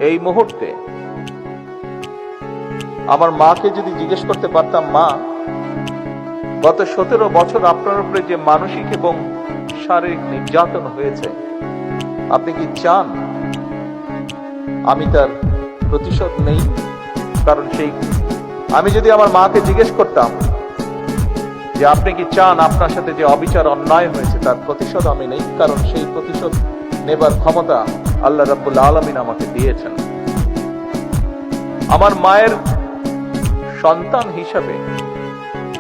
এই মুহূর্তে আমার মাকে যদি জিজ্ঞেস করতে পারতাম, মা, গত 17 বছর আপনার উপরে যে মানসিক এবং শারীরিক নির্যাতন হয়েছে, আপনি কি চান আমি তার প্রতিশোধ নেই? কারণ আমি যদি আমার মাকে জিজ্ঞেস করতাম যে আপনি কি চান আপনার সাথে যে অবিচার অন্যায় হয়েছে তার প্রতিশোধ আমি নেই, কারণ সেই প্রতিশোধ নেবার ক্ষমতা আল্লাহ রাব্বুল আলামিন আমাকে দিয়েছেন। আমার মায়ের সন্তান হিসাবে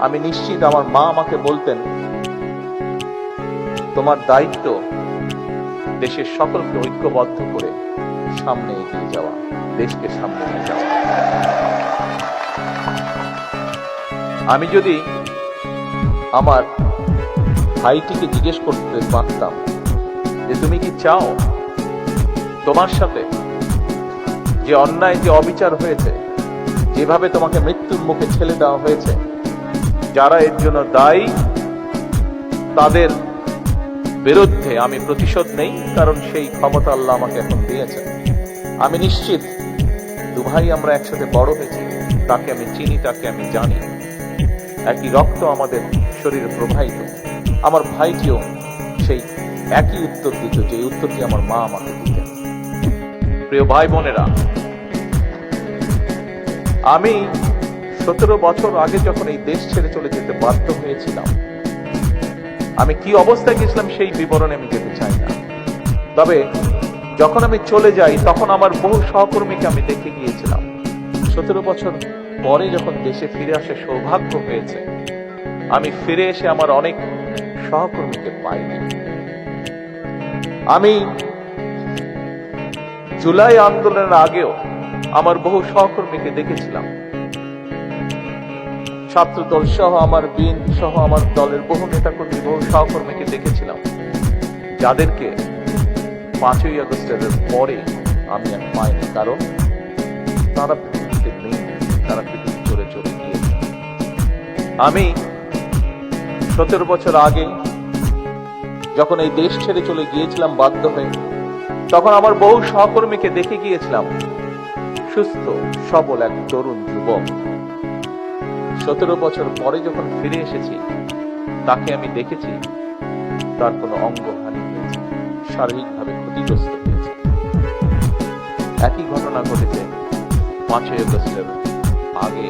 আমি নিশ্চিত আমার মা আমাকে বলতেন, তোমার দায়িত্ব দেশের সকলকে ঐক্যবদ্ধ করে সামনে এগিয়ে যাওয়া, দেশকে সামনে নিয়ে যাওয়া। আমি যদি আমার ভাইটিকে জিজ্ঞেস করতে পারতাম যে তুমি কি চাও তোমার সাথে যে অন্যায়, যে অবিচার হয়েছে, যেভাবে তোমাকে মৃত্যুর মুখে ঠেলে দেওয়া হয়েছে, যারা এর জন্য দায়ী তাদের বিরুদ্ধে আমি প্রতিশোধ নেই, কারণ সেই ক্ষমতা আল্লাহ আমাকে এখন দিয়েছেন। আমি নিশ্চিত দুভাই আমরা একসাথে বড় হয়েছি, তাকে আমি চিনি, তাকে আমি জানি, একই রক্ত আমাদের শরীরে প্রবাহিত। আমার ভাইটিও সেই একই উত্তর দিত, যে উত্তরটি আমার মা আমাকে দিতেন। প্রিয় ভাই বোনেরা, আমি 17 বছর আগে যখন এই দেশ ছেড়ে চলে যেতে বাধ্য হয়েছিলাম, আমি কি অবস্থায় গেছিলাম সেই বিবরণে আমি যেতে চাই না। তবে যখন আমি চলে যাই তখন আমার বহু সহকর্মীকে আমি দেখে গিয়েছিলাম। 17 বছর পরে যখন দেশে ফিরে আসার সৌভাগ্য হয়েছে, আমি ফিরে এসে আমার অনেক সহকর্মীকে পাইনি। আমি জুলাই আন্দোলনের আগেও আমার বহু সহকর্মীকে দেখেছিলাম। ছাত্র দল সহ, আমার বিএনপি সহ আমার দলের বহু নেতাকর্মী, বহু সহকর্মীকে দেখেছিলাম, যাদেরকে 5ই আগস্টের পরে আমি আর পাইনি, কারণ তারা পৃথিবীতে নেই, তারা পৃথিবী চলে চলে গিয়েছে। আমি 17 বছর আগে যখন এই দেশ ছেড়ে চলে গিয়েছিলাম বাধ্য হয়ে, তখন আমার বহু সহকর্মীকে দেখে গিয়েছিলাম সুস্থ সবল এক তরুণ যুবক। 17 বছর পরে যখন ফিরে এসেছি, তাকে আমি দেখেছি তার কোনো অঙ্গহানি হয়েছে, শারীরিকভাবে ক্ষতিগ্রস্ত হয়েছে। একই ঘটনা ঘটেছে 5ই আগস্টের আগে।